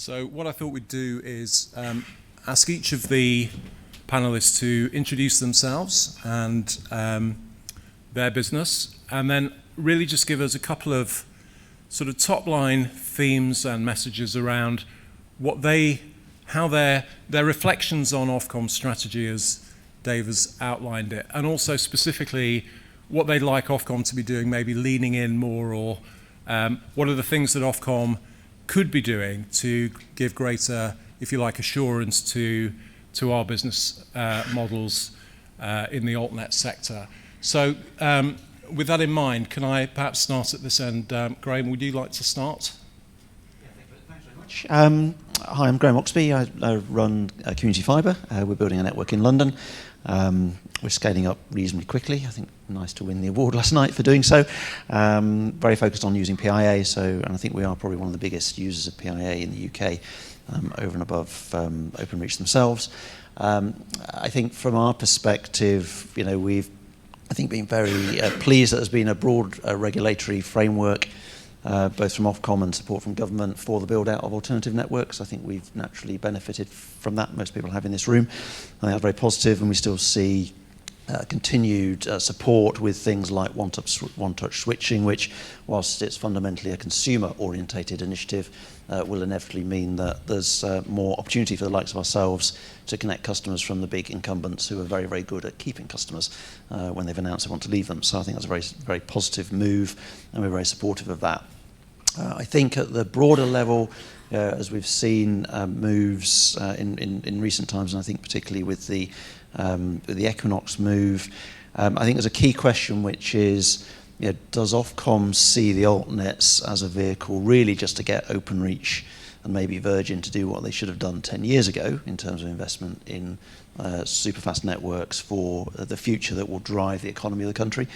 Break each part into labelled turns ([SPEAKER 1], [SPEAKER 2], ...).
[SPEAKER 1] So what I thought we'd do is ask each of the panelists to introduce themselves and their business, and then really just give us a couple of sort of top-line themes and messages around what how their reflections on Ofcom's strategy as Dave has outlined it, and also specifically what they'd like Ofcom to be doing, maybe leaning in more, or what are the things that Ofcom could be doing to give greater, if you like, assurance to our business models in the altnet sector. So with that in mind, can I perhaps start at this end? Graham, would you like to start?
[SPEAKER 2] Yeah, thanks very much. Hi, I'm Graham Oxby. I run Community Fibre. We're building a network in London. We're scaling up reasonably quickly. I think nice to win the award last night for doing so. Very focused on using PIA, and I think we are probably one of the biggest users of PIA in the UK, over and above Openreach themselves. I think from our perspective, we've been very pleased that there's been a broad regulatory framework, both from Ofcom and support from government for the build-out of alternative networks. I think we've naturally benefited from that. Most people have in this room. I think that's very positive, and we still see continued support with things like one-touch switching, which, whilst it's fundamentally a consumer-orientated initiative, will inevitably mean that there's more opportunity for the likes of ourselves to connect customers from the big incumbents who are very, very good at keeping customers when they've announced they want to leave them. So I think that's a very, very positive move, and we're very supportive of that. I think at the broader level, as we've seen moves in recent times, and I think particularly with the Equinox move, I think there's a key question, which is, does Ofcom see the altnets as a vehicle really just to get Openreach and maybe Virgin to do what they should have done 10 years ago in terms of investment in super fast networks for the future that will drive the economy of the country?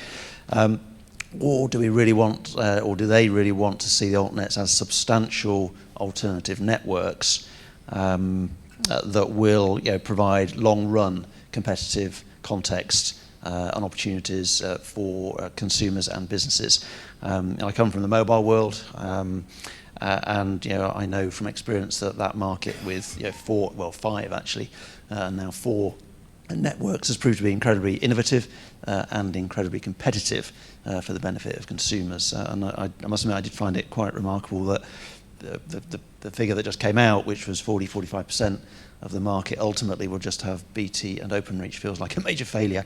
[SPEAKER 2] Or do we really want, or do they really want to see the altnets as substantial alternative networks that will provide long-run competitive context and opportunities for consumers and businesses? I come from the mobile world, and I know from experience that market with five actually, and now four networks has proved to be incredibly innovative and incredibly competitive for the benefit of consumers. And I must admit, I did find it quite remarkable that the figure that just came out, which was 40-45% of the market ultimately will just have BT and Openreach, feels like a major failure,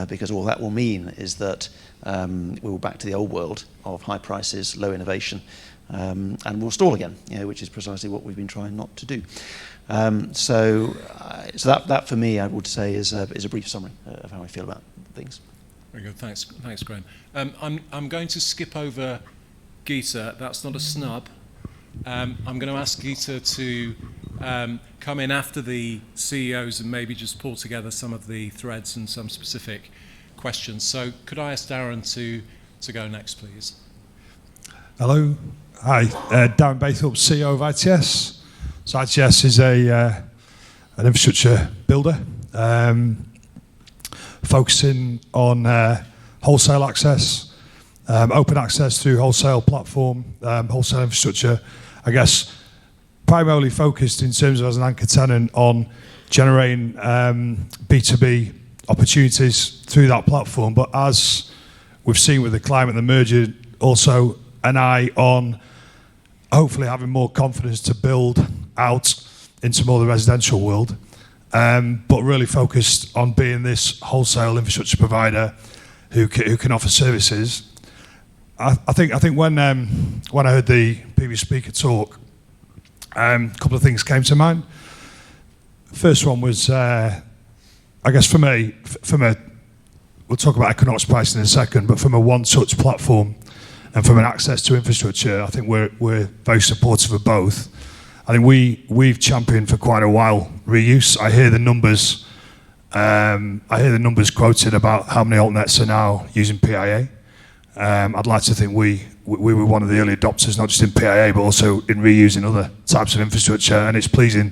[SPEAKER 2] because all that will mean is that we're back to the old world of high prices, low innovation, and we'll stall again, which is precisely what we've been trying not to do. So that for me, I would say, is a brief summary of how I feel about things.
[SPEAKER 1] Very good, thanks Graham. I'm going to skip over Geeta. That's not a snub. I'm going to ask Geeta to come in after the CEOs and maybe just pull together some of the threads and some specific questions. So could I ask Darren to go next, please?
[SPEAKER 3] Hello. Hi. Darren Baythorpe, CEO of ITS. So ITS is an infrastructure builder, focusing on wholesale access, open access through wholesale platform, wholesale infrastructure, I guess primarily focused in terms of as an anchor tenant on generating B2B opportunities through that platform. But as we've seen with the climate and the merger, also an eye on hopefully having more confidence to build out into more of the residential world, but really focused on being this wholesale infrastructure provider who can offer services. I think when I heard the previous speaker talk, a couple of things came to mind. First one was, I guess from a we'll talk about Equinox pricing in a second, but from a one-touch platform and from an access to infrastructure, I think we're very supportive of both. I think we've championed for quite a while reuse. I hear the numbers quoted about how many altnets are now using PIA. I'd like to think we were one of the early adopters, not just in PIA, but also in reusing other types of infrastructure, and it's pleasing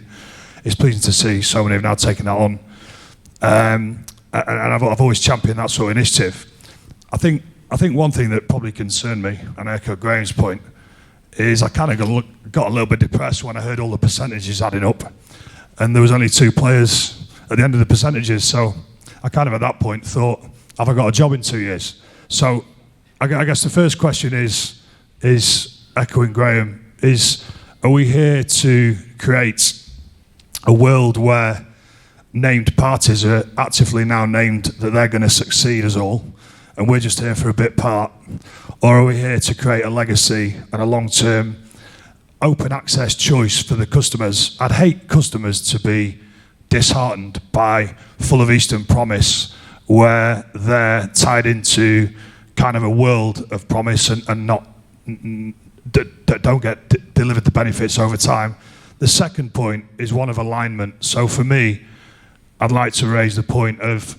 [SPEAKER 3] to see so many have now taken that on. And I've always championed that sort of initiative. I think one thing that probably concerned me, and I echo Graham's point, is I kind of got a little bit depressed when I heard all the percentages adding up, and there was only 2 players at the end of the percentages. So I kind of at that point thought, have I got a job in 2 years? So I guess the first question is echoing Graham, are we here to create a world where named parties are actively now named that they're going to succeed us all, and we're just here for a bit part? Or are we here to create a legacy and a long-term open access choice for the customers? I'd hate customers to be disheartened by full of Eastern promise, where they're tied into kind of a world of promise and not don't get delivered the benefits over time. The second point is one of alignment. So for me, I'd like to raise the point of,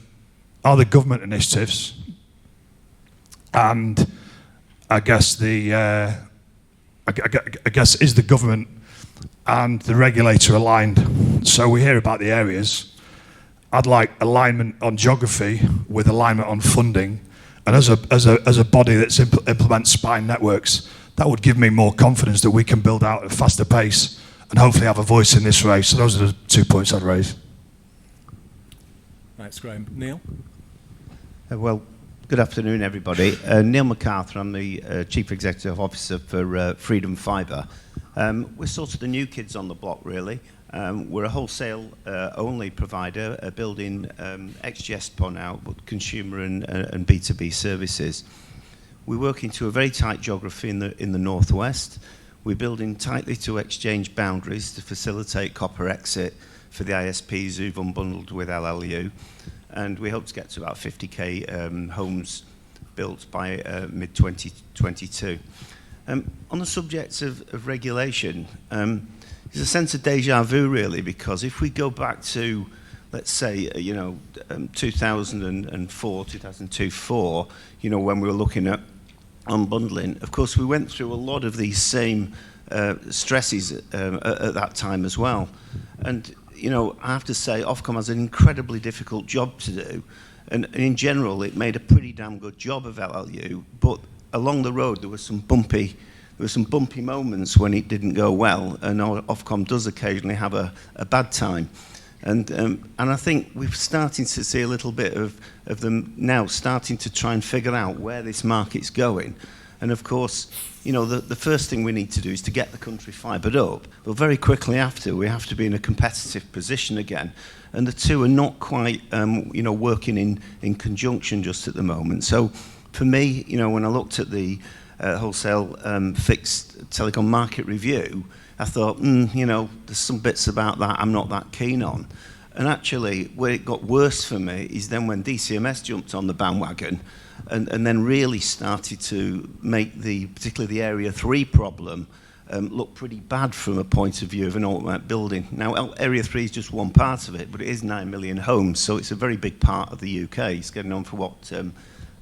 [SPEAKER 3] are the government initiatives and I guess I guess is the government and the regulator aligned? So we hear about the areas. I'd like alignment on geography with alignment on funding, and as a body that implements spine networks, that would give me more confidence that we can build out at a faster pace and hopefully have a voice in this race. So those are the 2 points I'd raise.
[SPEAKER 1] Thanks, Graham. Neil?
[SPEAKER 4] Well, good afternoon, everybody. Neil MacArthur, I'm the Chief Executive Officer for Freedom Fibre. We're sort of the new kids on the block, really. We're a wholesale-only provider, building XGS PON out, but consumer and B2B services. We work into a very tight geography in the northwest. We're building tightly to exchange boundaries to facilitate copper exit for the ISPs who've unbundled with LLU. And we hope to get to about 50k homes built by mid-2022. On the subject of regulation, there's a sense of deja vu, really, because if we go back to, let's say, 2004, 2002-04, when we were looking at unbundling, of course, we went through a lot of these same stresses at that time as well. And I have to say, Ofcom has an incredibly difficult job to do, and in general, it made a pretty damn good job of LLU. But along the road, there were some bumpy moments when it didn't go well, and Ofcom does occasionally have a bad time. And I think we're starting to see a little bit of them now starting to try and figure out where this market's going. And of course, the first thing we need to do is to get the country fibred up. But very quickly after, we have to be in a competitive position again. And the two are not quite, working in conjunction just at the moment. So for me, when I looked at the wholesale fixed telecom market review, I thought, there's some bits about that I'm not that keen on. And actually, where it got worse for me is then when DCMS jumped on the bandwagon and then really started to make particularly the Area 3 problem look pretty bad from a point of view of an automatic building. Now, Area 3 is just one part of it, but it is 9 million homes, so it's a very big part of the UK. It's getting on for what,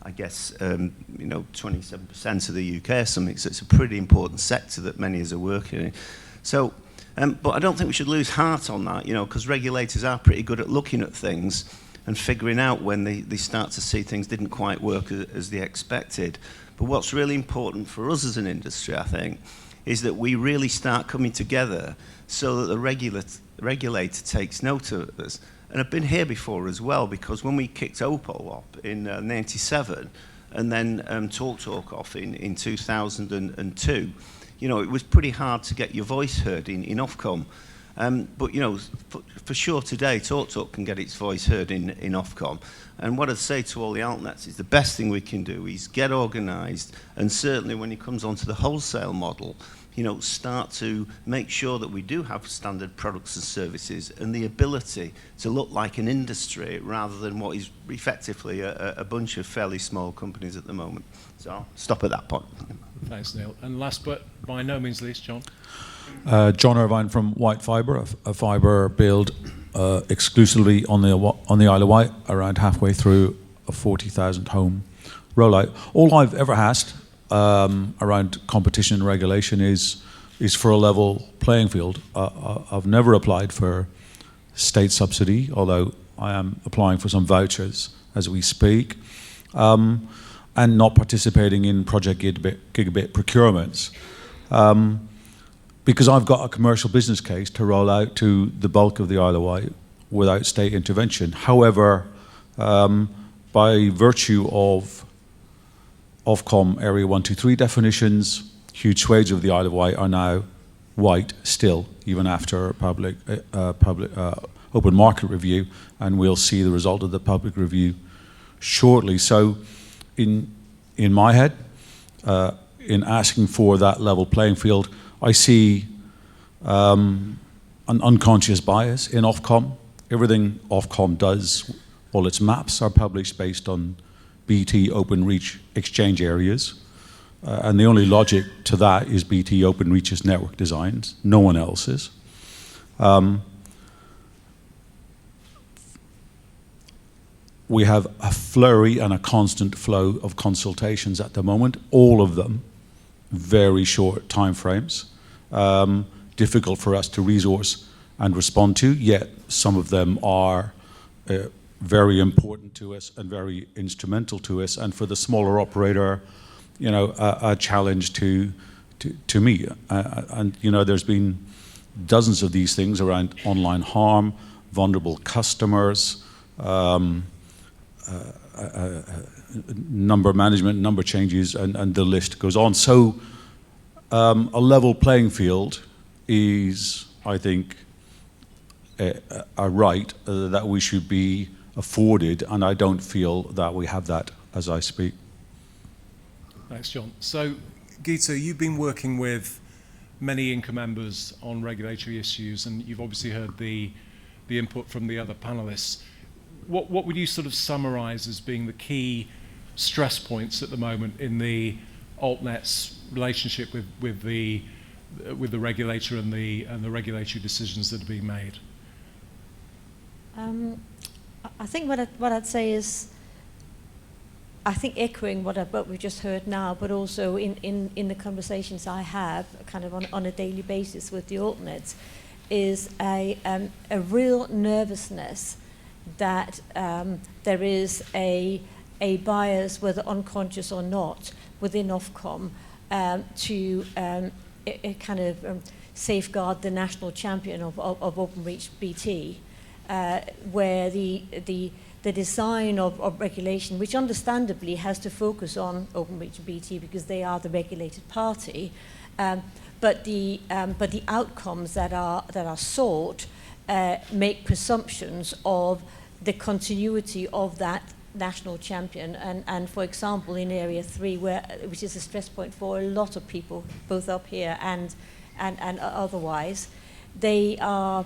[SPEAKER 4] I guess, 27% of the UK or something, so it's a pretty important sector that many of us are working in. So, but I don't think we should lose heart on that, because regulators are pretty good at looking at things and figuring out when they start to see things didn't quite work as they expected. But what's really important for us as an industry, I think, is that we really start coming together so that the regulator takes note of us. And I've been here before as well, because when we kicked Opal up in 97 and then TalkTalk off in 2002, it was pretty hard to get your voice heard in Ofcom. But, for sure today, TalkTalk can get its voice heard in Ofcom. And what I'd say to all the altnets is the best thing we can do is get organised, and certainly when it comes onto the wholesale model, start to make sure that we do have standard products and services and the ability to look like an industry rather than what is effectively a bunch of fairly small companies at the moment. So I'll stop at that point.
[SPEAKER 1] Thanks, Neil. And last but by no means least, John.
[SPEAKER 5] John Irvine from White Fibre, a fibre build exclusively on the Isle of Wight, around halfway through a 40,000 home rollout. All I've ever asked around competition and regulation is for a level playing field. I've never applied for state subsidy, although I am applying for some vouchers as we speak, and not participating in project gigabit procurements. because I've got a commercial business case to roll out to the bulk of the Isle of Wight without state intervention. However, by virtue of Ofcom Area 123 definitions, huge swathes of the Isle of Wight are now white still, even after public open market review, and we'll see the result of the public review shortly. So in my head, in asking for that level playing field, I see an unconscious bias in Ofcom. Everything Ofcom does, all its maps are published based on BT Openreach exchange areas. And the only logic to that is BT Openreach's network designs, no one else's. We have a flurry and a constant flow of consultations at the moment, all of them very short timeframes, difficult for us to resource and respond to, yet some of them are very important to us and very instrumental to us, and for the smaller operator, you know, a challenge to me. And you know, there's been dozens of these things around online harm, vulnerable customers, number management, number changes, and the list goes on. So a level playing field is, I think, a right that we should be afforded, and I don't feel that we have that as I speak.
[SPEAKER 1] Thanks, John. So, Geeta, you've been working with many Inca members on regulatory issues, and you've obviously heard the input from the other panelists. What would you sort of summarize as being the key stress points at the moment in the AltNet's relationship with the regulator and the regulatory decisions that are being made?
[SPEAKER 6] I think what I'd say is, I think echoing what we just heard now, but also in the conversations I have kind of on a daily basis with the AltNets, is a real nervousness that there is a bias, whether unconscious or not, within Ofcom to kind of safeguard the national champion of Openreach BT, where the design of regulation, which understandably has to focus on Openreach BT because they are the regulated party, but the outcomes that are sought make presumptions of the continuity of that national champion. And for example, in Area 3, which is a stress point for a lot of people, both up here and otherwise, they are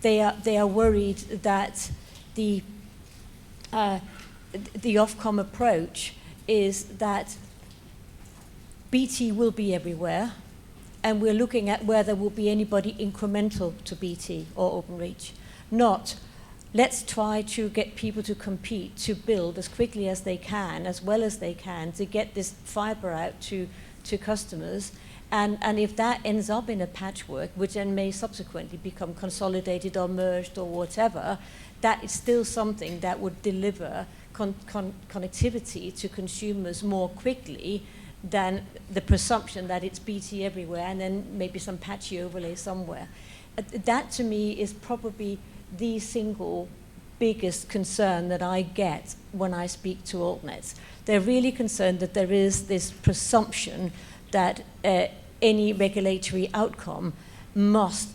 [SPEAKER 6] worried that the Ofcom approach is that BT will be everywhere, and we're looking at where there will be anybody incremental to BT or Openreach, not let's try to get people to compete, to build as quickly as they can, as well as they can, to get this fibre out to customers. And if that ends up in a patchwork, which then may subsequently become consolidated or merged or whatever, that is still something that would deliver connectivity to consumers more quickly than the presumption that it's BT everywhere and then maybe some patchy overlay somewhere. That to me is probably the single biggest concern that I get when I speak to AltNets. They're really concerned that there is this presumption that any regulatory outcome must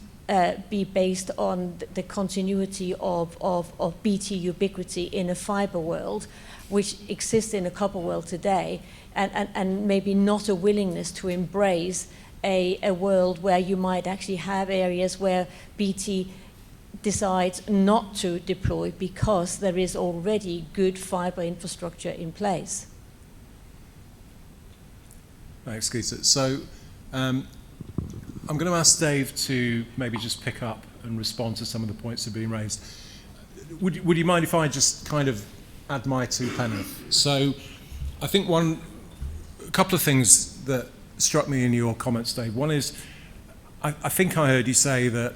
[SPEAKER 6] be based on the continuity of BT ubiquity in a fibre world, which exists in a copper world today, and maybe not a willingness to embrace a world where you might actually have areas where BT decides not to deploy because there is already good fibre infrastructure in place.
[SPEAKER 1] Thanks, Geeta. So I'm going to ask Dave to maybe just pick up and respond to some of the points that have been raised. Would you mind if I just kind of add my 2 pence? So I think a couple of things that struck me in your comments, Dave. One is, I think I heard you say that,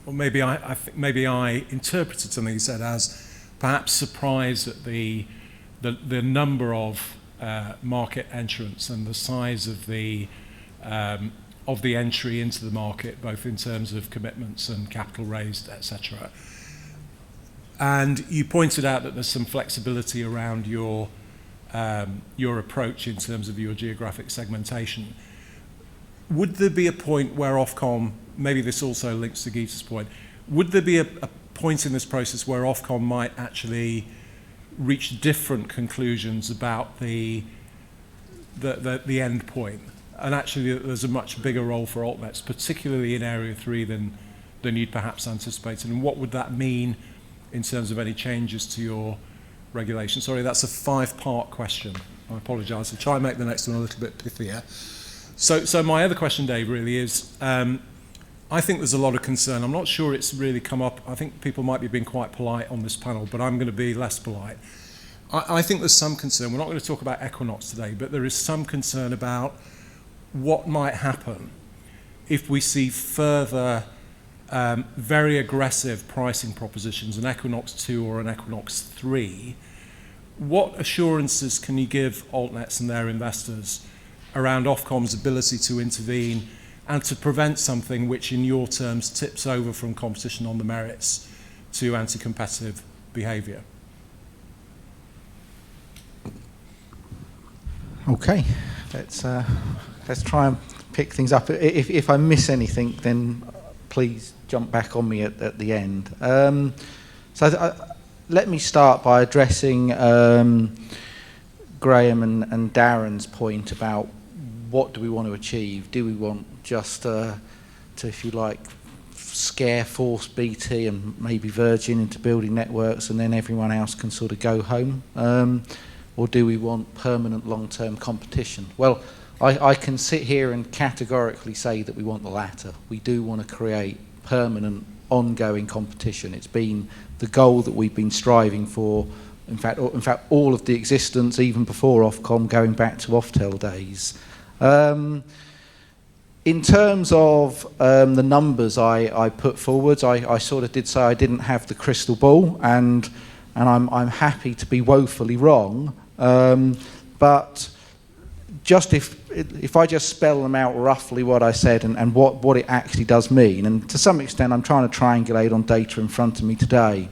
[SPEAKER 1] or maybe I interpreted something you said as perhaps surprised at the number of market entrants and the size of the of the entry into the market, both in terms of commitments and capital raised, etc. And you pointed out that there's some flexibility around your approach in terms of your geographic segmentation. Would there be a point where Ofcom, maybe this also links to Geeta's point, would there be a point in this process where Ofcom might actually reach different conclusions about the end point, and actually there's a much bigger role for altnets, particularly in Area 3 than you'd perhaps anticipated? And what would that mean in terms of any changes to your regulation? Sorry, that's a 5-part question. I apologise. I'll try and make the next one a little bit pithier. So my other question, Dave, really is, I think there's a lot of concern. I'm not sure it's really come up. I think people might be being quite polite on this panel, but I'm going to be less polite. I think there's some concern. We're not going to talk about Equinox today, but there is some concern about what might happen if we see further very aggressive pricing propositions, an Equinox 2 or an Equinox 3. What assurances can you give altnets and their investors around Ofcom's ability to intervene and to prevent something which, in your terms, tips over from competition on the merits to anti-competitive behaviour?
[SPEAKER 7] Okay, let's try and pick things up. If I miss anything, then please jump back on me at the end. Let me start by addressing Graham and Darren's point about what do we want to achieve. Do we want just to, if you like, force BT and maybe Virgin into building networks and then everyone else can sort of go home? Or do we want permanent long-term competition? Well, I can sit here and categorically say that we want the latter. We do want to create permanent, ongoing competition. It's been the goal that we've been striving for, in fact all of the existence, even before Ofcom, going back to Oftel days. In terms of the numbers I put forwards, I sort of did say I didn't have the crystal ball, and I'm happy to be woefully wrong. But just if I just spell them out roughly what I said and what it actually does mean, and to some extent I'm trying to triangulate on data in front of me today.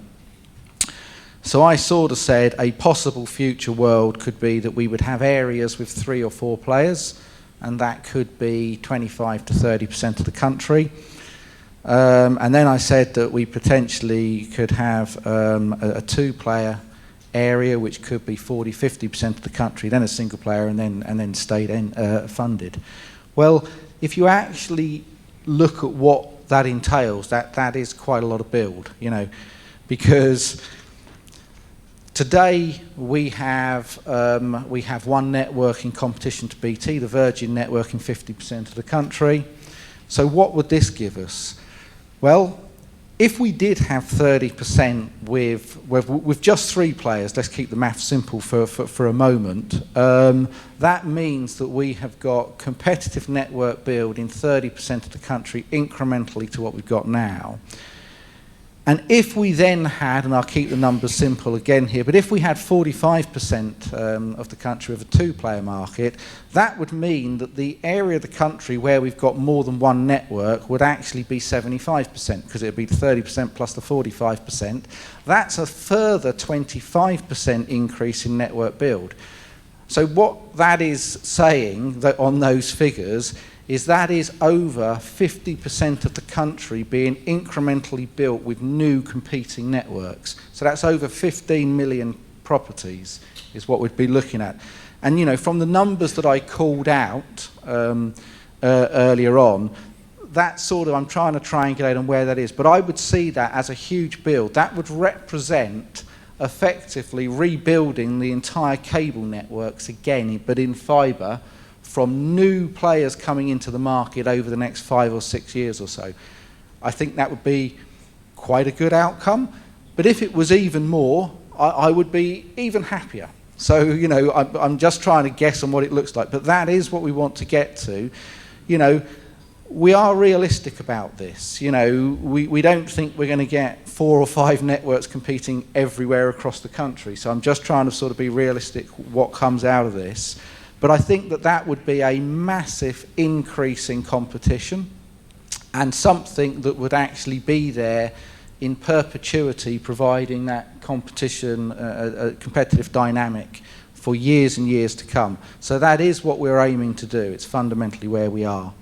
[SPEAKER 7] So I sort of said a possible future world could be that we would have areas with 3 or 4 players, and that could be 25 to 30% of the country. And then I said that we potentially could have a 2-player area, which could be 40-50% of the country, then a single player, and then state funded. Well, if you actually look at what that entails, that is quite a lot of build, because today we have one network in competition to BT, the Virgin network in 50% of the country. So what would this give us? Well, if we did have 30% with just 3 players, let's keep the math simple for a moment, that means that we have got competitive network build in 30% of the country incrementally to what we've got now. And if we then had, and I'll keep the numbers simple again here, but if we had 45% of the country with a 2-player market, that would mean that the area of the country where we've got more than one network would actually be 75%, because it would be the 30% plus the 45%. That's a further 25% increase in network build. So what that is saying that on those figures is that is over 50% of the country being incrementally built with new competing networks. So that's over 15 million properties is what we'd be looking at. And from the numbers that I called out earlier on, that's sort of, I'm trying to triangulate on where that is, but I would see that as a huge build. That would represent effectively rebuilding the entire cable networks again, but in fibre, from new players coming into the market over the next 5 or 6 years or so. I think that would be quite a good outcome. But if it was even more, I would be even happier. So, I'm just trying to guess on what it looks like. But that is what we want to get to. We are realistic about this. We don't think we're going to get 4 or 5 networks competing everywhere across the country. So I'm just trying to sort of be realistic what comes out of this. But I think that that would be a massive increase in competition and something that would actually be there in perpetuity, providing that competition, a competitive dynamic for years and years to come. So that is what we're aiming to do. It's fundamentally where we are.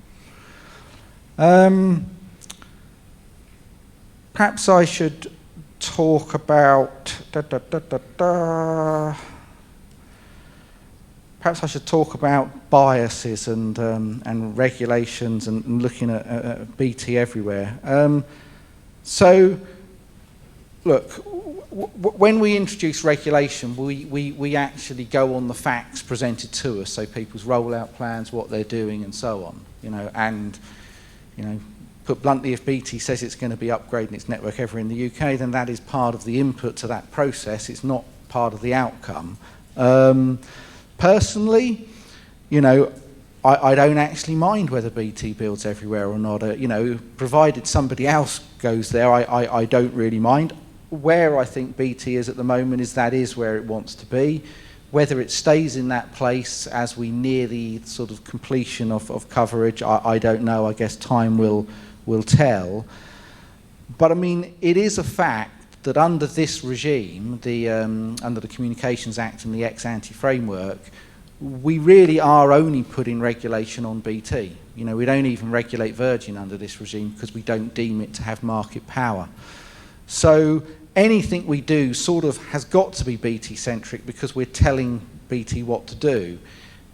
[SPEAKER 7] Perhaps I should talk about perhaps I should talk about biases and regulations and looking at BT everywhere. So, look, when we introduce regulation, we actually go on the facts presented to us, so people's rollout plans, what they're doing, and so on. And put bluntly, if BT says it's going to be upgrading its network everywhere in the UK, then that is part of the input to that process. It's not part of the outcome. Personally, I don't actually mind whether BT builds everywhere or not. Provided somebody else goes there, I don't really mind. Where I think BT is at the moment is where it wants to be. Whether it stays in that place as we near the sort of completion of coverage, I don't know. I guess time will tell. But I mean, it is a fact that under this regime, under the Communications Act and the ex-ante framework, we really are only putting regulation on BT. We don't even regulate Virgin under this regime because we don't deem it to have market power. So anything we do sort of has got to be BT-centric because we're telling BT what to do.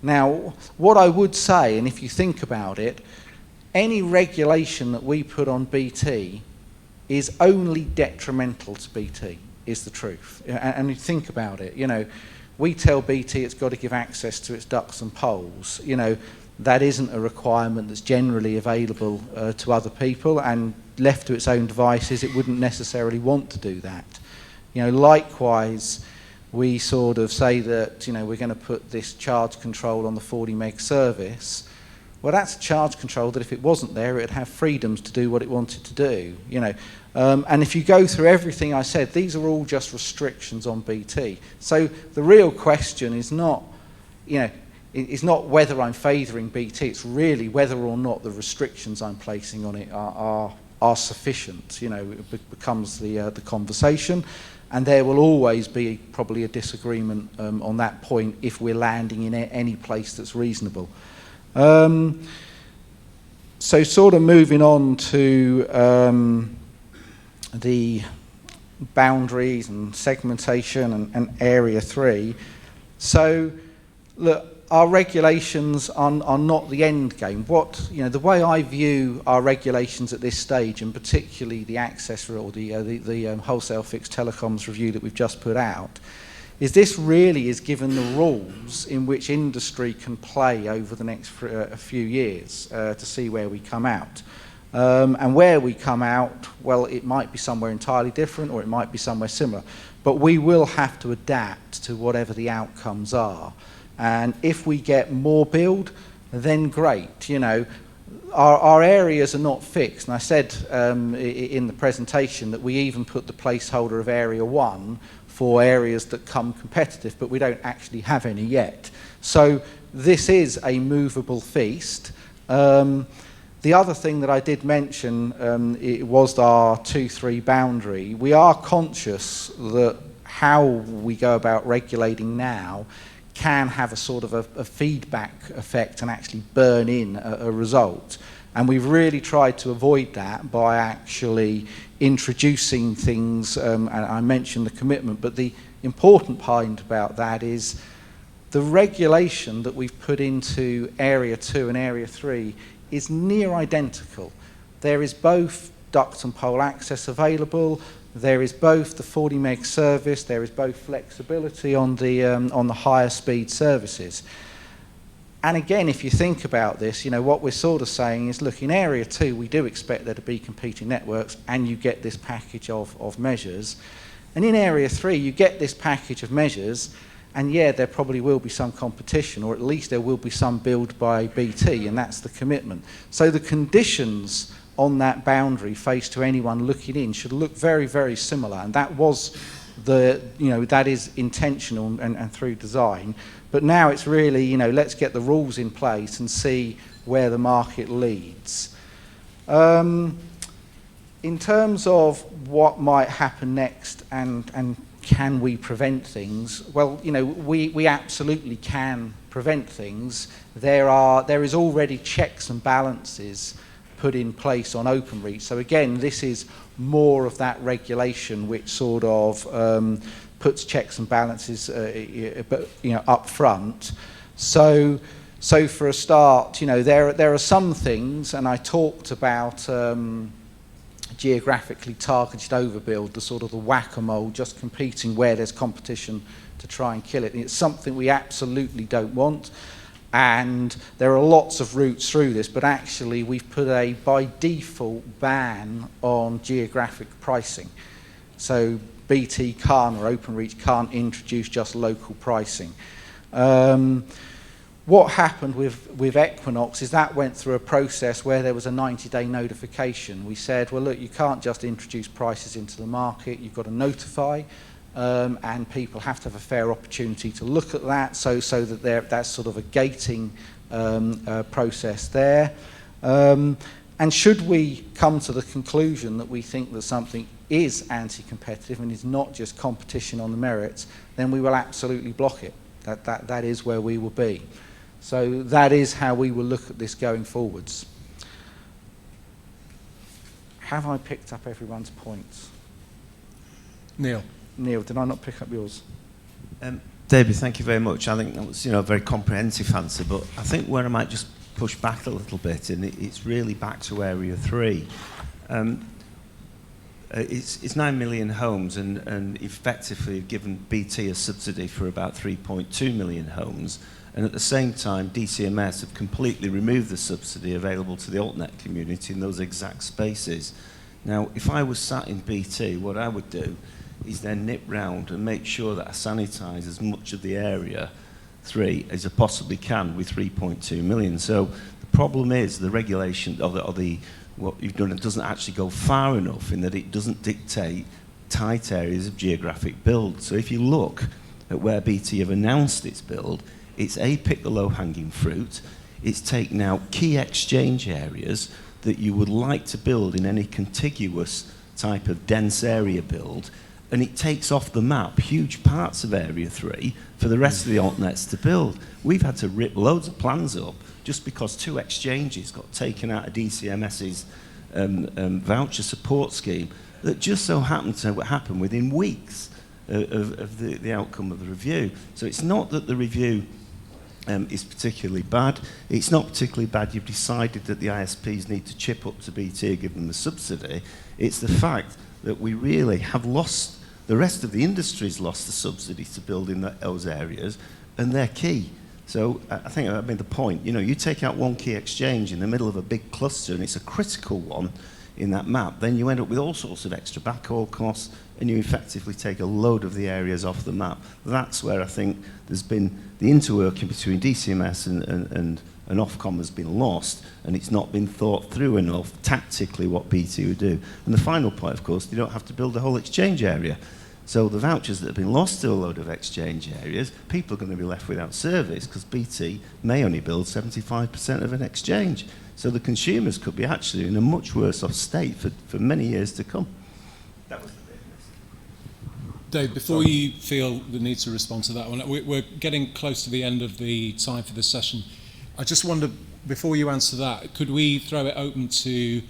[SPEAKER 7] Now, what I would say, and if you think about it, any regulation that we put on BT is only detrimental to BT, is the truth. And you think about it, we tell BT it's got to give access to its ducts and poles. That isn't a requirement that's generally available to other people, and left to its own devices, it wouldn't necessarily want to do that. Likewise, we sort of say that, we're going to put this charge control on the 40 meg service. Well, that's a charge control that if it wasn't there, it'd have freedoms to do what it wanted to do, And if you go through everything I said, these are all just restrictions on BT. So the real question is not, it's not whether I'm favouring BT, it's really whether or not the restrictions I'm placing on it are sufficient. It becomes the conversation. And there will always be probably a disagreement on that point if we're landing in any place that's reasonable. So sort of moving on to the boundaries and segmentation and area 3. So look, our regulations are not the end game. The way I view our regulations at this stage, and particularly the access or the wholesale fixed telecoms review that we've just put out, is this really is given the rules in which industry can play over the next few years to see where we come out. And where we come out, well, it might be somewhere entirely different or it might be somewhere similar. But we will have to adapt to whatever the outcomes are. And if we get more build, then great. Our areas are not fixed. And I said in the presentation that we even put the placeholder of Area 1 for areas that come competitive, but we don't actually have any yet. So this is a movable feast. The other thing that I did mention it was our 2-3 boundary. We are conscious that how we go about regulating now can have a sort of a feedback effect and actually burn in a result. And we've really tried to avoid that by actually introducing things, and I mentioned the commitment, but the important point about that is the regulation that we've put into Area 2 and Area 3 is near identical. There is both duct and pole access available, there is both the 40 meg service, there is both flexibility on the higher speed services. And again, if you think about this, what we're sort of saying is, look, in Area 2, we do expect there to be competing networks, and you get this package of measures. And in Area 3, you get this package of measures, and yeah, there probably will be some competition, or at least there will be some build by BT, and that's the commitment. So the conditions on that boundary faced to anyone looking in should look very, very similar, and that was that is intentional and through design. But now it's really, you know, let's get the rules in place and see where the market leads. In terms of what might happen next and can we prevent things, well, you know, we absolutely can prevent things. There is already checks and balances put in place on OpenReach. So again, this is more of that regulation which sort of puts checks and balances up front. So for a start, you know, there are some things, and I talked about geographically targeted overbuild, the sort of the whack-a-mole, just competing where there's competition to try and kill it. And it's something we absolutely don't want. And there are lots of routes through this, but actually we've put a, by default, ban on geographic pricing. So BT can't, or OpenReach can't introduce just local pricing. What happened with Equinox is that went through a process where there was a 90-day notification. We said, well, look, you can't just introduce prices into the market, you've got to notify, and people have to have a fair opportunity to look at that, so that that's sort of a gating process there. And should we come to the conclusion that we think that something is anti-competitive and is not just competition on the merits, then we will absolutely block it. That is where we will be. So that is how we will look at this going forwards. Have I picked up everyone's points?
[SPEAKER 1] Neil,
[SPEAKER 7] did I not pick up yours?
[SPEAKER 4] David, thank you very much. I think that was, you know, a very comprehensive answer, but I think where I might just push back a little bit, and it's really back to Area 3. It's 9 million homes, and effectively given BT a subsidy for about 3.2 million homes, and at the same time DCMS have completely removed the subsidy available to the altnet community in those exact spaces. Now, if I was sat in BT, what I would do is then nip round and make sure that I sanitise as much of the Area 3 as I possibly can with 3.2 million. So the problem is the regulation, or the what you've done, it doesn't actually go far enough in that it doesn't dictate tight areas of geographic build. So if you look at where BT have announced its build, it's pick the low-hanging fruit. It's taken out key exchange areas that you would like to build in any contiguous type of dense area build, and it takes off the map huge parts of Area 3 for the rest of the altnets to build. We've had to rip loads of plans up just because 2 exchanges got taken out of DCMS's voucher support scheme that just so happened to happen within weeks of the outcome of the review. So it's not that the review is particularly bad. It's not particularly bad you've decided that the ISPs need to chip up to BT and give them the subsidy. It's the fact that we really have lost, the rest of the industry's lost the subsidy to build in those areas, and they're key. So I think I made the point, you know, you take out one key exchange in the middle of a big cluster and it's a critical one in that map, then you end up with all sorts of extra backhaul costs and you effectively take a load of the areas off the map. That's where I think there's been the interworking between DCMS and Ofcom has been lost, and it's not been thought through enough tactically what BT would do. And the final point, of course, you don't have to build a whole exchange area. So the vouchers that have been lost to a load of exchange areas, people are going to be left without service because BT may only build 75% of an exchange. So the consumers could be actually in a much worse off state for many years to come. That was the business.
[SPEAKER 1] Dave, before you feel the need to respond to that one, we're getting close to the end of the time for this session. I just wonder, before you answer that, could we throw it open to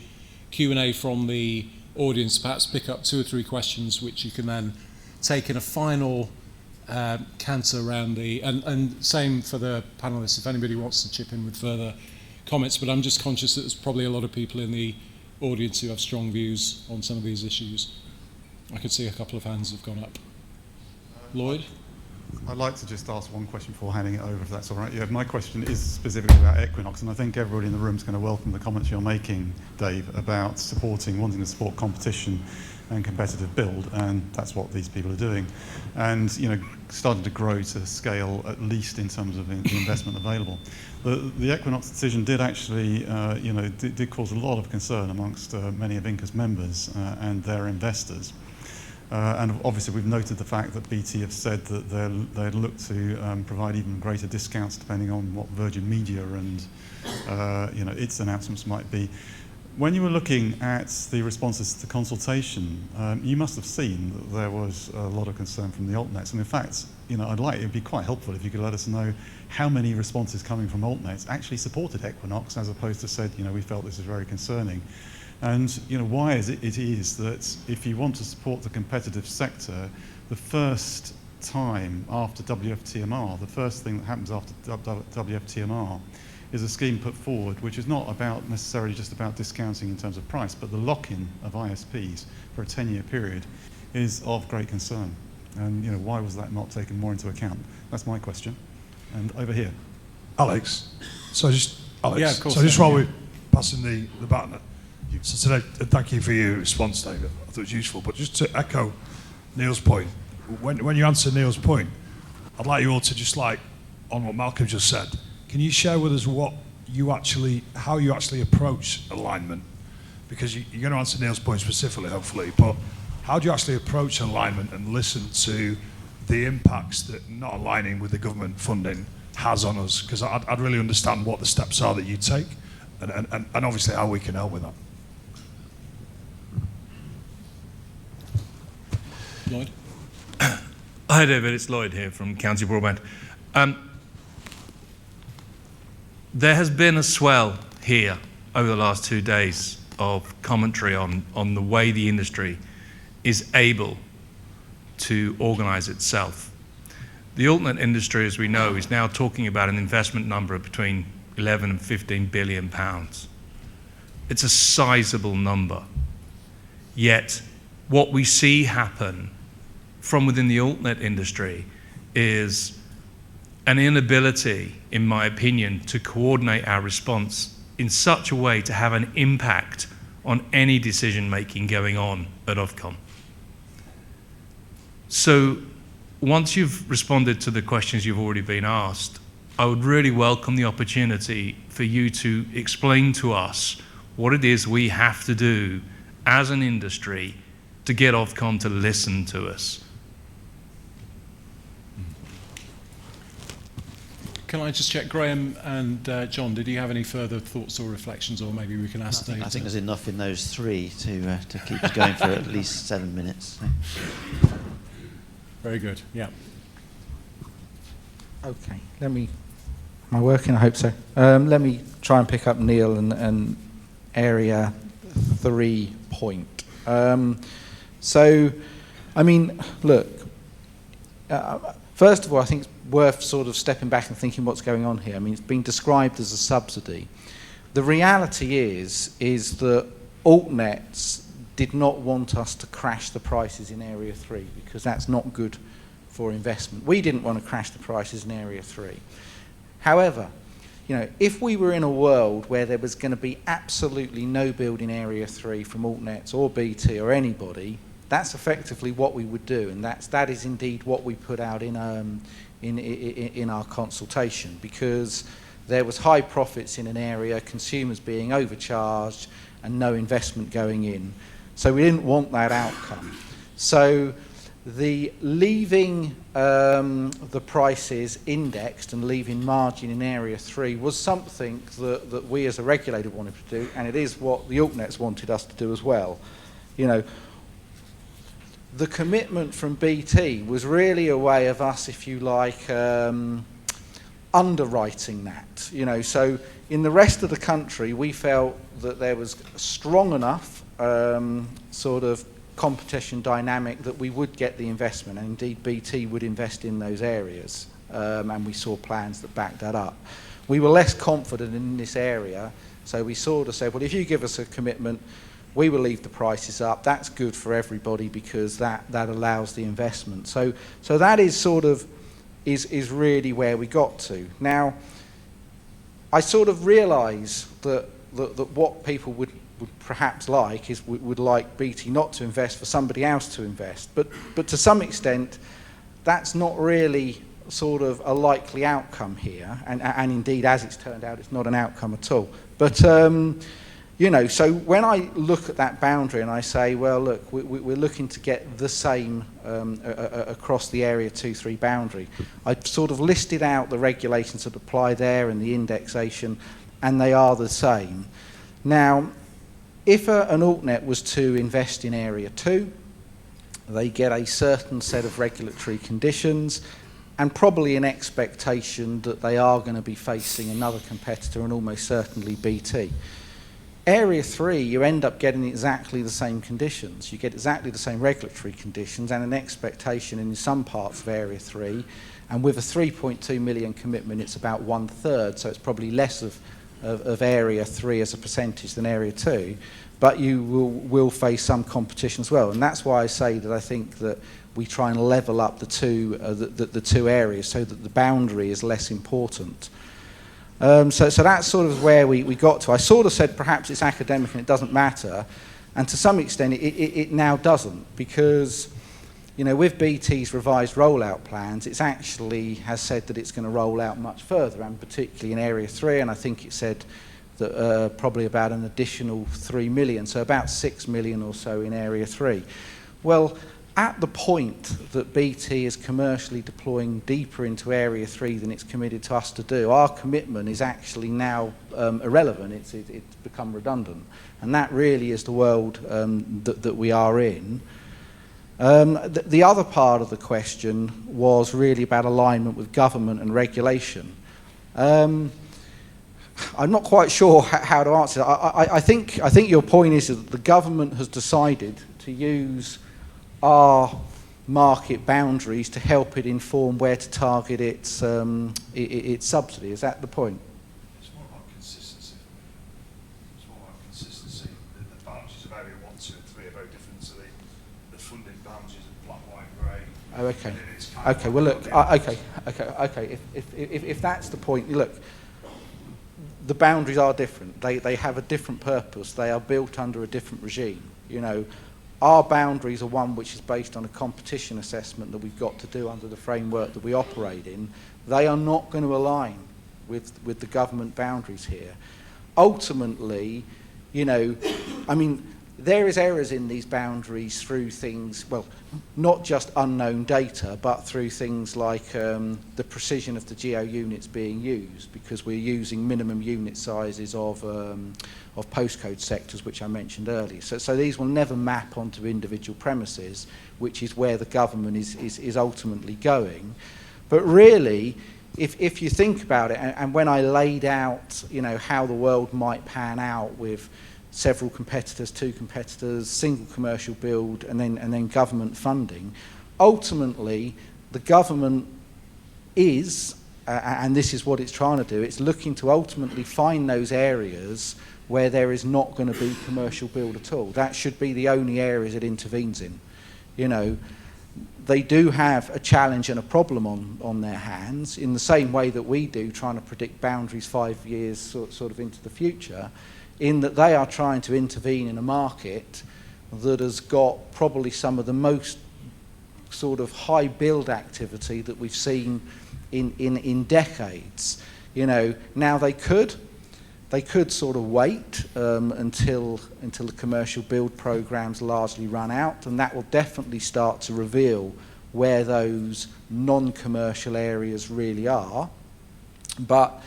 [SPEAKER 1] Q&A from the audience, perhaps pick up 2 or 3 questions which you can then take in a final canter around the, and same for the panelists, if anybody wants to chip in with further comments, but I'm just conscious that there's probably a lot of people in the audience who have strong views on some of these issues. I could see a couple of hands have gone up. Lloyd?
[SPEAKER 8] I'd like to just ask one question before handing it over, if that's all right. Yeah, my question is specifically about Equinox, and I think everybody in the room is going to welcome the comments you're making, Dave, about wanting to support competition and competitive build, and that's what these people are doing. And, you know, starting to grow to scale, at least in terms of the investment available. The Equinox decision did actually, did cause a lot of concern amongst many of Inca's members and their investors. And obviously we've noted the fact that BT have said that they'd look to provide even greater discounts depending on what Virgin Media and its announcements might be. When you were looking at the responses to the consultation, you must have seen that there was a lot of concern from the altnets. And in fact, it'd be quite helpful if you could let us know how many responses coming from altnets actually supported Equinox, as opposed to said, we felt this is very concerning. And why is it is that if you want to support the competitive sector, the first time after WFTMR, the first thing that happens after WFTMR is a scheme put forward which is not about necessarily just about discounting in terms of price, but the lock-in of ISPs for a 10-year period is of great concern. And why was that not taken more into account? That's my question. And over here.
[SPEAKER 3] Alex.
[SPEAKER 1] Yeah, of course.
[SPEAKER 3] So just while we're passing the baton, so today, thank you for your response, David. I thought it was useful. But just to echo Neil's point, when you answer Neil's point, I'd like you all to just on what Malcolm just said, can you share with us how you actually approach alignment? Because you're going to answer Neil's point specifically, hopefully, but how do you actually approach alignment and listen to the impacts that not aligning with the government funding has on us? Because I'd really understand what the steps are that you take and obviously how we can help with that.
[SPEAKER 1] Lloyd?
[SPEAKER 9] Hi David, it's Lloyd here from County Broadband. There has been a swell here over the last 2 days of commentary on the way the industry is able to organise itself. The altnet industry, as we know, is now talking about an investment number of between 11 and 15 billion pounds. It's a sizable number. Yet what we see happen from within the altnet industry is an inability, in my opinion, to coordinate our response in such a way to have an impact on any decision making going on at Ofcom. So once you've responded to the questions you've already been asked, I would really welcome the opportunity for you to explain to us what it is we have to do as an industry to get Ofcom to listen to us.
[SPEAKER 1] Can I just check, Graham and John, did you have any further thoughts or reflections, or maybe we can ask Dave?
[SPEAKER 2] I think there's enough in those three to keep us going for at least 7 minutes.
[SPEAKER 1] Very good, yeah.
[SPEAKER 7] Okay, am I working? I hope so. Let me try and pick up Neil and area 3 point. So, I mean, look, first of all, I think it's worth sort of stepping back and thinking what's going on here. I mean, it's been described as a subsidy. The reality is that altnets did not want us to crash the prices in Area 3 because that's not good for investment. We didn't want to crash the prices in Area 3. However, if we were in a world where there was going to be absolutely no build in Area 3 from altnets or BT or anybody, that's effectively what we would do, and that is indeed what we put out in our consultation, because there was high profits in an area, consumers being overcharged and no investment going in. So we didn't want that outcome. So the leaving the prices indexed and leaving margin in Area 3 was something that we as a regulator wanted to do, and it is what the altnets wanted us to do as well. The commitment from BT was really a way of us, if you like, underwriting that. So in the rest of the country, we felt that there was strong enough sort of competition dynamic that we would get the investment, and indeed BT would invest in those areas, and we saw plans that backed that up. We were less confident in this area, so we sort of said, well, if you give us a commitment, we will leave the prices up. That's good for everybody because that allows the investment. So that is sort of is really where we got to. Now, I sort of realise that what people would perhaps like is would like BT not to invest for somebody else to invest. But to some extent, that's not really sort of a likely outcome here. And indeed, as it's turned out, it's not an outcome at all. But So when I look at that boundary and I say, well, look, we're looking to get the same across the Area 2-3 boundary, I've sort of listed out the regulations that apply there and the indexation, and they are the same. Now, if an altnet was to invest in Area 2, they get a certain set of regulatory conditions and probably an expectation that they are going to be facing another competitor, and almost certainly BT. Area 3, you end up getting exactly the same conditions. You get exactly the same regulatory conditions and an expectation in some parts of Area 3, and with a 3.2 million commitment, it's about 1/3, so it's probably less of Area 3 as a percentage than Area 2, but you will face some competition as well. And that's why I say that I think that we try and level up the two areas so that the boundary is less important. So that's sort of where we got to. I sort of said perhaps it's academic and it doesn't matter, and to some extent it now doesn't, because with BT's revised rollout plans, it's actually has said that it's going to roll out much further, and particularly in Area 3, and I think it said that probably about an additional 3 million, so about 6 million or so in Area 3. Well, at the point that BT is commercially deploying deeper into Area 3 than it's committed to us to do, our commitment is actually now irrelevant. It's become redundant. And that really is the world that we are in. The other part of the question was really about alignment with government and regulation. I'm not quite sure how to answer that. I think your point is that the government has decided to use our market boundaries to help it inform where to target its subsidy. Is that the point?
[SPEAKER 3] It's more about consistency. It's more about consistency. The boundaries of Area 1, 2 and 3 are very different to the funding boundaries of black, white, grey.
[SPEAKER 7] Oh, okay. Okay, well look, okay. If that's the point, look, the boundaries are different. They have a different purpose. They are built under a different regime. Our boundaries are one which is based on a competition assessment that we've got to do under the framework that we operate in. They are not going to align with the government boundaries here. Ultimately, there is errors in these boundaries through things, well, not just unknown data, but through things like the precision of the geo units being used, because we're using minimum unit sizes of postcode sectors, which I mentioned earlier. So these will never map onto individual premises, which is where the government is ultimately going. But really, if you think about it, and when I laid out, how the world might pan out with several competitors, 2 competitors, single commercial build, and then government funding, ultimately the government is, and this is what it's trying to do, it's looking to ultimately find those areas where there is not going to be commercial build at all. That should be the only areas it intervenes in. They do have a challenge and a problem on their hands, in the same way that we do, trying to predict boundaries 5 years sort of into the future, in that they are trying to intervene in a market that has got probably some of the most sort of high build activity that we've seen in decades. Now they could sort of wait until the commercial build programs largely run out, and that will definitely start to reveal where those non-commercial areas really are. But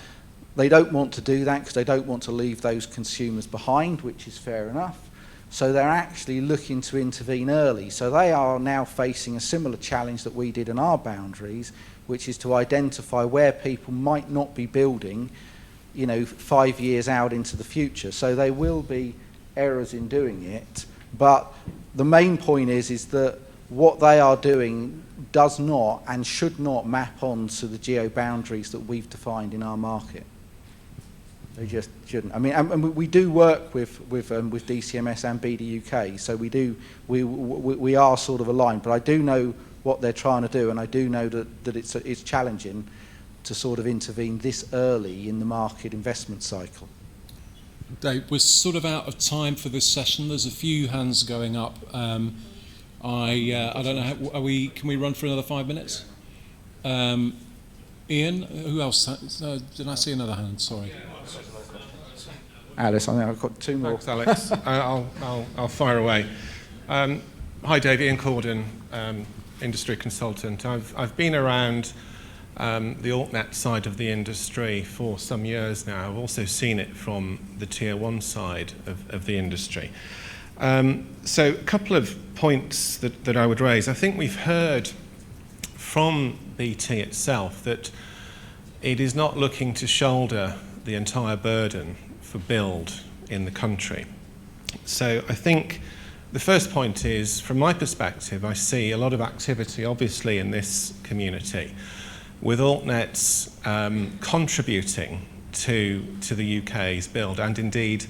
[SPEAKER 7] they don't want to do that because they don't want to leave those consumers behind, which is fair enough. So they're actually looking to intervene early. So they are now facing a similar challenge that we did in our boundaries, which is to identify where people might not be building, 5 years out into the future. So there will be errors in doing it. But the main point is that what they are doing does not and should not map onto the geo boundaries that we've defined in our market. They just shouldn't. And we do work with DCMS and BDUK, so we are sort of aligned. But I do know what they're trying to do, and I do know that it's challenging to sort of intervene this early in the market investment cycle.
[SPEAKER 1] Dave, we're sort of out of time for this session. There's a few hands going up. I don't know. Can we run for another 5 minutes? Ian, who else? Did I see another hand? Sorry.
[SPEAKER 7] Alice. I think I've got two more.
[SPEAKER 1] Thanks, Alex. I'll fire away. Hi, Dave. Ian Corden, industry consultant. I've been around the AltNet side of the industry for some years now. I've also seen it from the Tier 1 side of the industry. So a couple of points that I would raise. I think we've heard from BT itself that it is not looking to shoulder the entire burden for build in the country. So I think the first point is, from my perspective, I see a lot of activity, obviously, in this community, with AltNets contributing to the UK's build, and indeed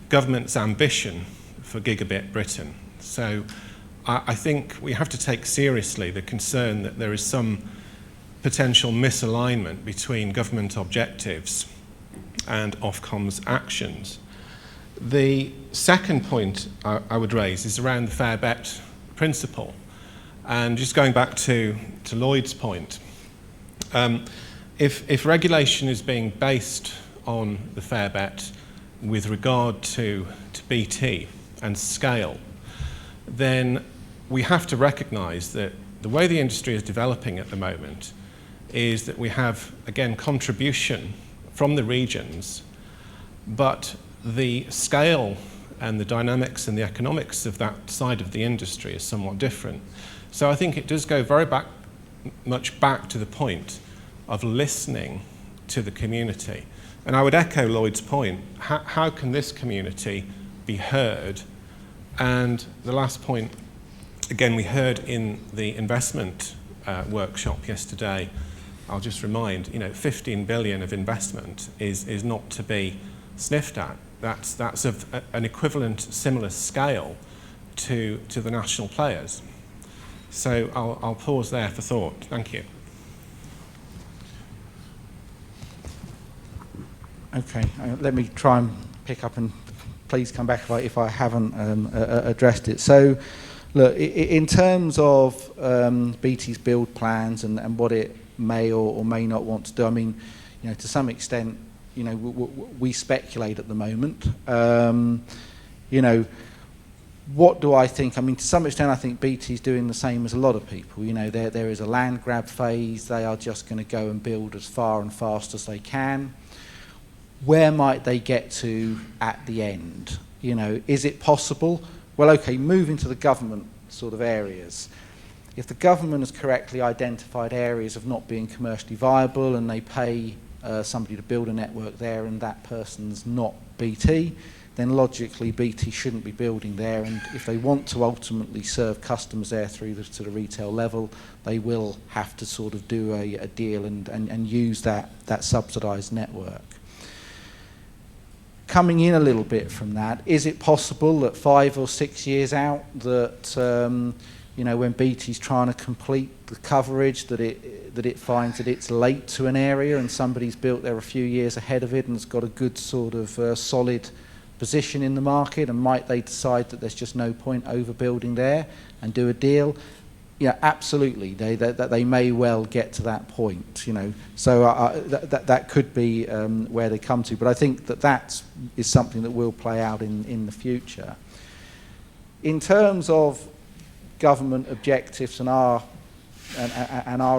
[SPEAKER 1] government's ambition for Gigabit Britain. So I think we have to take seriously the concern that there is some potential misalignment between government objectives and Ofcom's actions. The second point I would raise is around the fair bet principle. And just going back to Lloyd's point, if regulation is being based on the fair bet with regard to BT and scale, then we have to recognise that the way the industry is developing at the moment is that we have, again, contribution from the regions, but the scale and the dynamics and the economics of that side of the industry is somewhat different. So I think it does go very much back to the point of listening to the community. And I would echo Lloyd's point, how can this community be heard? And the last point, again, we heard in the investment workshop yesterday, I'll just remind, 15 billion of investment is not to be sniffed at. That's of an equivalent, similar scale to the national players. So I'll pause there for thought. Thank you.
[SPEAKER 7] Okay, let me try and pick up, and please come back if I haven't addressed it. So, look, in terms of BT's build plans and what it may or may not want to do, I mean, to some extent, we speculate at the moment. What do I think? I mean, to some extent, I think BT's doing the same as a lot of people. There is a land grab phase. They are just going to go and build as far and fast as they can. Where might they get to at the end? Is it possible? Well, okay, moving to the government sort of areas. If the government has correctly identified areas of not being commercially viable and they pay somebody to build a network there and that person's not BT, then logically BT shouldn't be building there, and if they want to ultimately serve customers there through to the retail level, they will have to sort of do a deal and use that subsidised network. Coming in a little bit from that, is it possible that 5 or 6 years out that when BT's trying to complete the coverage, that it finds that it's late to an area and somebody's built there a few years ahead of it and has got a good sort of solid position in the market, and might they decide that there's just no point overbuilding there and do a deal? Yeah, absolutely. They may well get to that point, So that could be where they come to. But I think that is something that will play out in the future. In terms of government objectives and our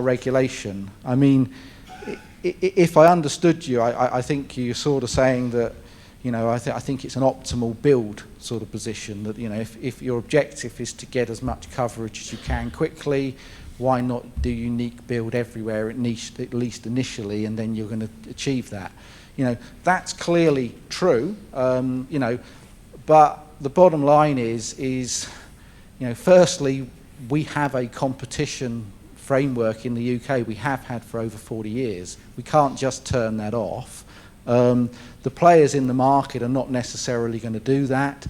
[SPEAKER 7] regulation, I mean, if I understood you, I think you're sort of saying that, I think it's an optimal build sort of position, that, if your objective is to get as much coverage as you can quickly, why not do unique build everywhere, at least initially, and then you're going to achieve that. That's clearly true, but the bottom line is, firstly, we have a competition framework in the UK we have had for over 40 years. We can't just turn that off. The players in the market are not necessarily going to do that.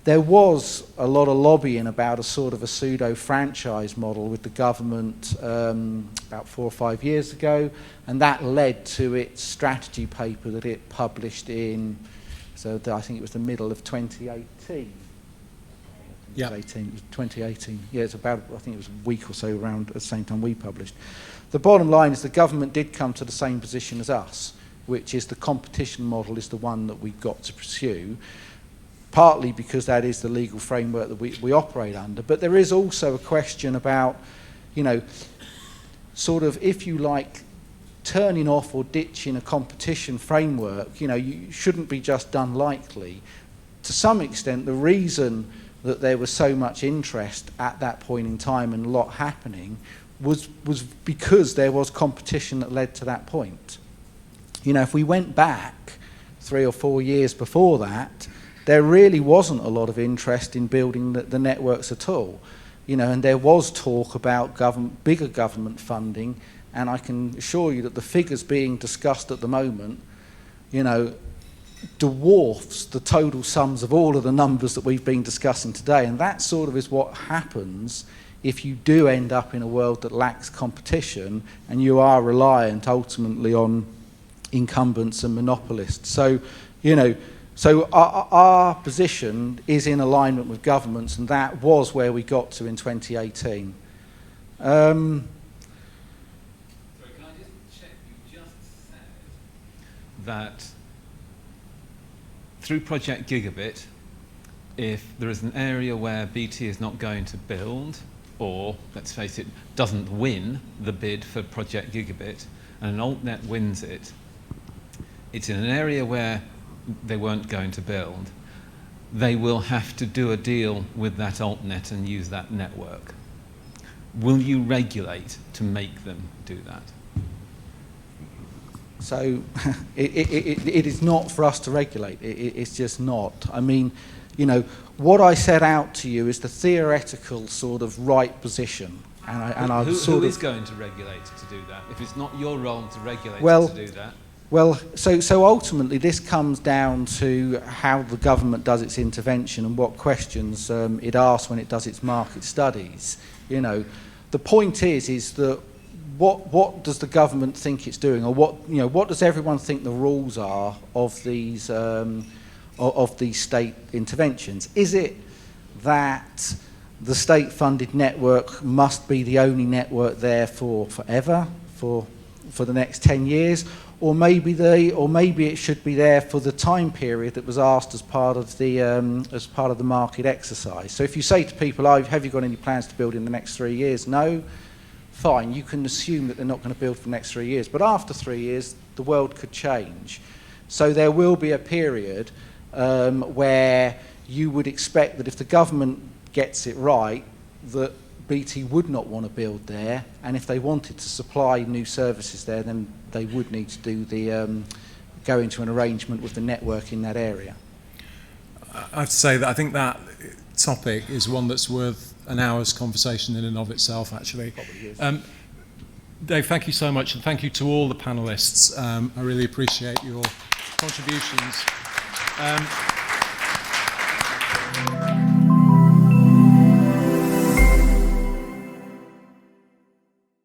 [SPEAKER 7] There was a lot of lobbying about a sort of a pseudo-franchise model with the government about 4 or 5 years ago, and that led to its strategy paper that it published in, I think it was the middle of 2018.
[SPEAKER 1] Yeah.
[SPEAKER 7] 2018. Yeah, it's about, I think it was a week or so around at the same time we published. The bottom line is the government did come to the same position as us. which is the competition model is the one that we've got to pursue, partly because that is the legal framework that we operate under. But there is also a question about, you know, sort of, if you like, turning off or ditching a competition framework. You know, you shouldn't be just done lightly. To some extent, the reason that there was so much interest at that point in time and a lot happening was because there was competition that led to that point. You know, if we went back 3 or 4 years before that, there really wasn't a lot of interest in building the networks at all. You know, and there was talk about bigger government funding, and I can assure you that the figures being discussed at the moment, you know, dwarfs the total sums of all of the numbers that we've been discussing today. And that sort of is what happens if you do end up in a world that lacks competition and you are reliant ultimately on incumbents and monopolists. So, you know, so our position is in alignment with governments, and that was where we got to in 2018.
[SPEAKER 10] Sorry, can I just check? You just said that through Project Gigabit, if there is an area where BT is not going to build, or, let's face it, doesn't win the bid for Project Gigabit, and an altnet wins it, it's in an area where they weren't going to build, they will have to do a deal with that altnet and use that network. Will you regulate to make them do that?
[SPEAKER 7] So it is not for us to regulate. It's just not. I mean, you know, what I set out to you is the theoretical sort of right position. And
[SPEAKER 10] who is going to regulate to do that? If it's not your role to regulate to do that?
[SPEAKER 7] Well, so ultimately this comes down to how the government does its intervention and what questions it asks when it does its market studies. You know, the point is that what does the government think it's doing, or what does everyone think the rules are of these state interventions? Is it that the state-funded network must be the only network there for forever, for the next 10 years, or maybe it should be there for the time period that was asked as part of the market exercise? So if you say to people, have you got any plans to build in the next 3 years? No. Fine, you can assume that they're not going to build for the next 3 years. But after 3 years, the world could change. So there will be a period where you would expect that if the government gets it right, that BT would not want to build there. And if they wanted to supply new services there, then they would need to do go into an arrangement with the network in that area.
[SPEAKER 1] I have to say that I think that topic is one that's worth an hour's conversation in and of itself, actually. Dave, thank you so much, and thank you to all the panelists. I really appreciate your contributions.